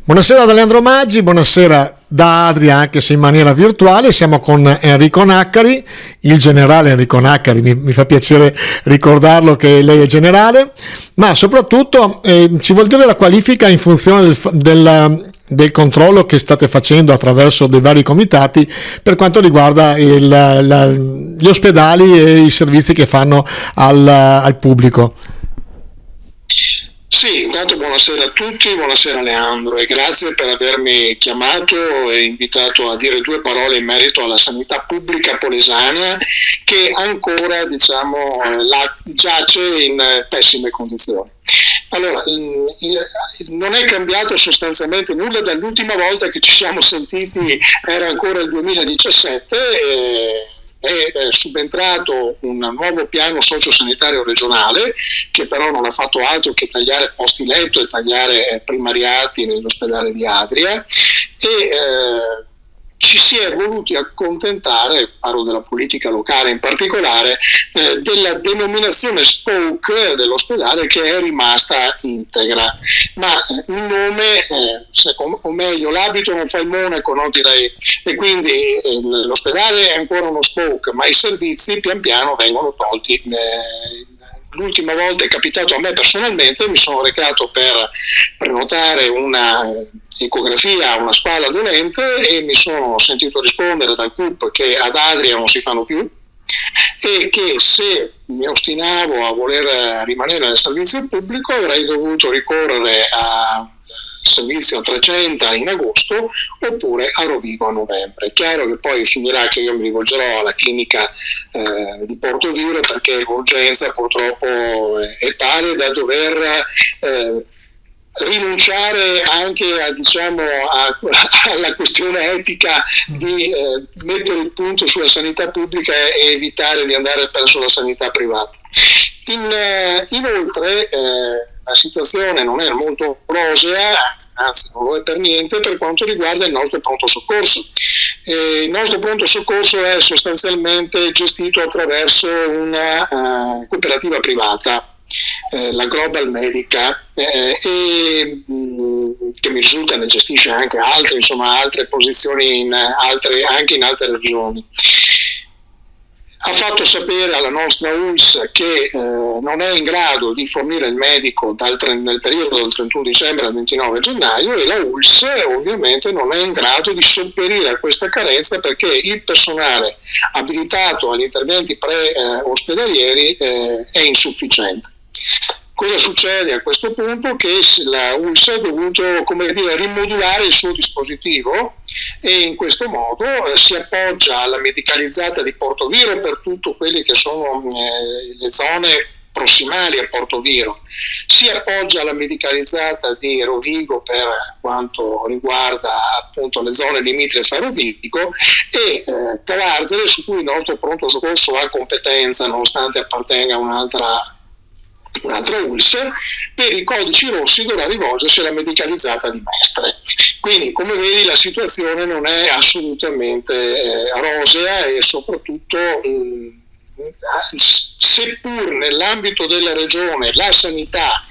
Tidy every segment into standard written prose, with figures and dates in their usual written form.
Buonasera da Leandro Maggi, buonasera da Adria, anche se in maniera virtuale. Siamo con Enrico Naccari, il generale Enrico Naccari, mi fa piacere ricordarlo che lei è generale, ma soprattutto ci vuol dire la qualifica in funzione del controllo che state facendo attraverso dei vari comitati per quanto riguarda gli ospedali e i servizi che fanno al pubblico. Sì, intanto buonasera a tutti, buonasera Leandro e grazie per avermi chiamato e invitato a dire due parole in merito alla sanità pubblica polesana che ancora giace in pessime condizioni. Allora, non è cambiato sostanzialmente nulla dall'ultima volta che ci siamo sentiti, era ancora il 2017 è subentrato un nuovo piano sociosanitario regionale che però non ha fatto altro che tagliare posti letto e tagliare primariati nell'ospedale di Adria e ci si è voluti accontentare, parlo della politica locale in particolare, della denominazione spoke dell'ospedale che è rimasta integra, ma il nome, o meglio l'abito non fa il monaco, no, direi, e quindi l'ospedale è ancora uno spoke, ma i servizi pian piano vengono tolti. L'ultima volta è capitato a me personalmente, mi sono recato per prenotare una ecografia a una spalla dolente e mi sono sentito rispondere dal CUP che ad Adria non si fanno più e che se mi ostinavo a voler rimanere nel servizio pubblico avrei dovuto ricorrere a servizio a 300 in agosto oppure a Rovigo a novembre. È chiaro che poi finirà che io mi rivolgerò alla clinica di Portoviro perché l'urgenza purtroppo è tale da dover rinunciare anche alla questione etica di mettere il punto sulla sanità pubblica e evitare di andare verso la sanità privata. Inoltre la situazione non è molto rosea, anzi non lo è per niente per quanto riguarda il nostro pronto soccorso. Il nostro pronto soccorso è sostanzialmente gestito attraverso una cooperativa privata, la Global Medica, che mi risulta ne gestisce anche altre posizioni anche in altre regioni. Ha fatto sapere alla nostra ULSS che non è in grado di fornire il medico nel periodo del 31 dicembre al 29 gennaio e la ULSS ovviamente non è in grado di sopperire a questa carenza perché il personale abilitato agli interventi pre-ospedalieri è insufficiente. Cosa succede a questo punto? Che la ULSS ha dovuto, rimodulare il suo dispositivo e in questo modo si appoggia alla medicalizzata di Portoviro per tutte quelle che sono le zone prossimali a Portoviro, si appoggia alla medicalizzata di Rovigo per quanto riguarda appunto le zone limitrofe a Rovigo e Cavarzere, su cui il nostro pronto soccorso ha competenza nonostante appartenga a un'altra ULSS, per i codici rossi dovrà rivolgersi alla medicalizzata di Mestre. Quindi come vedi la situazione non è assolutamente rosea e soprattutto seppur nell'ambito della regione la sanità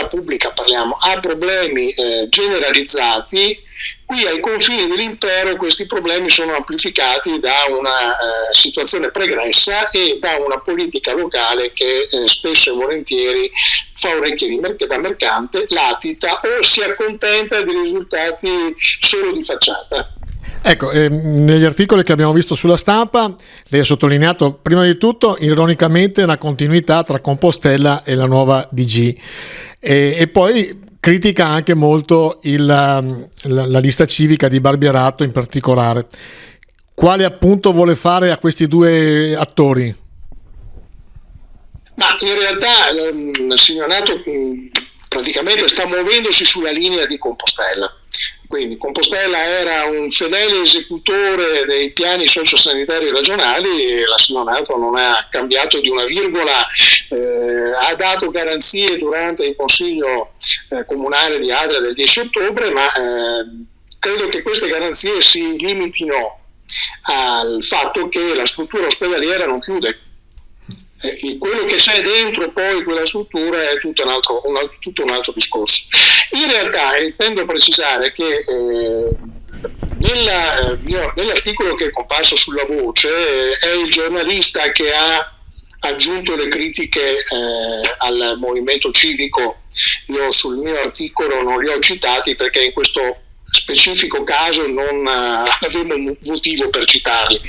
pubblica ha problemi generalizzati, qui ai confini dell'impero questi problemi sono amplificati da una situazione pregressa e da una politica locale che spesso e volentieri fa orecchie da mercante, latita o si accontenta di risultati solo di facciata. Ecco, negli articoli che abbiamo visto sulla stampa lei ha sottolineato prima di tutto ironicamente la continuità tra Compostela e la nuova DG e poi critica anche molto la lista civica di Barbierato in particolare. Quale appunto vuole fare a questi due attori? Ma in realtà il Signorato praticamente sta muovendosi sulla linea di Compostela. Quindi Compostela era un fedele esecutore dei piani sociosanitari regionali e la Signorato non ha cambiato di una virgola, ha dato garanzie durante il Consiglio Comunale di Adria del 10 ottobre, ma credo che queste garanzie si limitino al fatto che la struttura ospedaliera non chiude. Quello che c'è dentro poi quella struttura è tutto un altro discorso. In realtà intendo precisare che nell'articolo che è comparso sulla Voce è il giornalista che ha aggiunto le critiche al movimento civico. Io sul mio articolo non li ho citati perché in questo specifico caso non avevo motivo per citarli.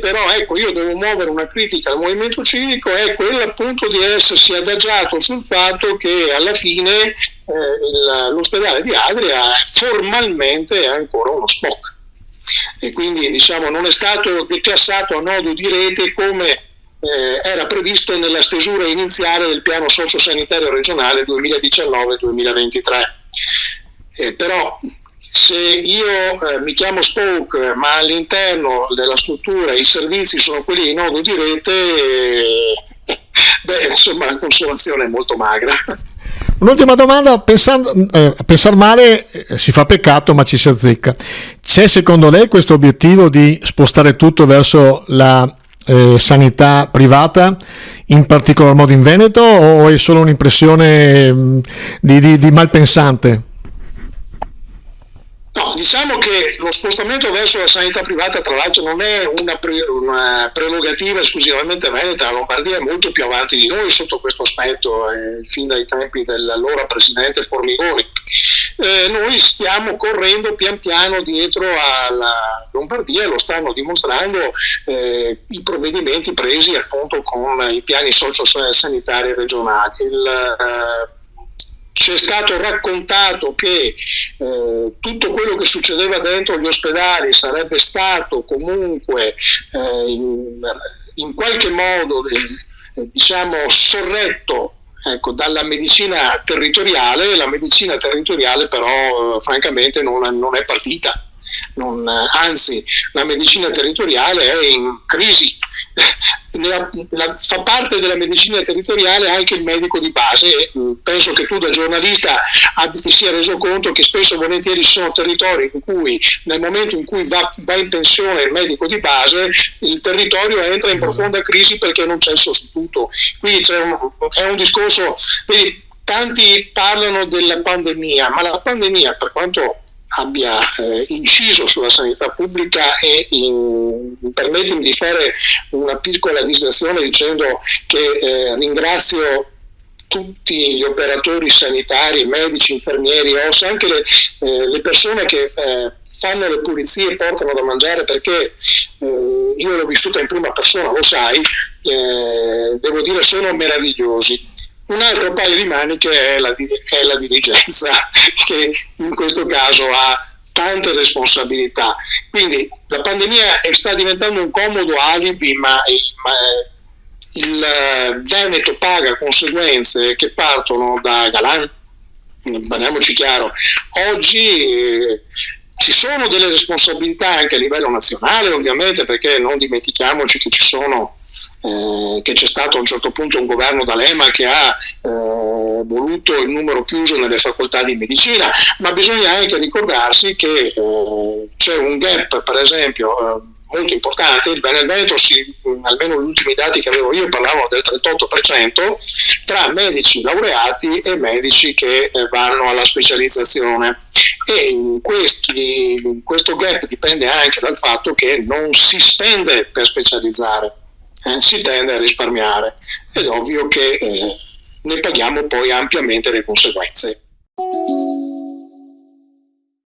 Però ecco, io devo muovere una critica al movimento civico, è quella appunto di essersi adagiato sul fatto che alla fine l'ospedale di Adria formalmente è ancora uno SPOC e quindi diciamo non è stato declassato a nodo di rete come era previsto nella stesura iniziale del piano sociosanitario regionale 2019-2023. Però se io mi chiamo SPOC ma all'interno della struttura i servizi sono quelli di nodo di rete, insomma la consolazione è molto magra. Un'ultima domanda, a pensar male si fa peccato ma ci si azzecca. C'è secondo lei questo obiettivo di spostare tutto verso la sanità privata, in particolar modo in Veneto, o è solo un'impressione di malpensante? No, diciamo che lo spostamento verso la sanità privata tra l'altro non è una prerogativa esclusivamente veneta, la Lombardia è molto più avanti di noi sotto questo aspetto, fin dai tempi dell'allora presidente Formigoni. Noi stiamo correndo pian piano dietro alla Lombardia e lo stanno dimostrando i provvedimenti presi appunto con i piani sociosanitari regionali. Ci è stato raccontato che tutto quello che succedeva dentro gli ospedali sarebbe stato comunque in qualche modo diciamo sorretto, ecco, dalla medicina territoriale. La medicina territoriale però francamente non è partita, anzi la medicina territoriale è in crisi. Fa parte della medicina territoriale anche il medico di base. Penso che tu da giornalista ti sia reso conto che spesso e volentieri ci sono territori in cui nel momento in cui va in pensione il medico di base il territorio entra in profonda crisi perché non c'è il sostituto. Quindi è un discorso, quindi tanti parlano della pandemia, ma la pandemia, per quanto abbia inciso sulla sanità pubblica, e permettimi di fare una piccola digressione dicendo che ringrazio tutti gli operatori sanitari, medici, infermieri, anche le persone che fanno le pulizie e portano da mangiare, perché io l'ho vissuta in prima persona, lo sai, devo dire sono meravigliosi. Un altro paio di maniche è la dirigenza, che in questo caso ha tante responsabilità. Quindi la pandemia sta diventando un comodo alibi, ma il Veneto paga conseguenze che partono da Galan. Parliamoci chiaro, oggi ci sono delle responsabilità anche a livello nazionale, ovviamente, perché non dimentichiamoci che che c'è stato a un certo punto un governo D'Alema che ha voluto il numero chiuso nelle facoltà di medicina, ma bisogna anche ricordarsi che c'è un gap, per esempio, molto importante. Il Veneto, almeno gli ultimi dati che avevo io parlavano del 38% tra medici laureati e medici che vanno alla specializzazione, e questo gap dipende anche dal fatto che non si spende per specializzare, si tende a risparmiare, ed è ovvio che ne paghiamo poi ampiamente le conseguenze.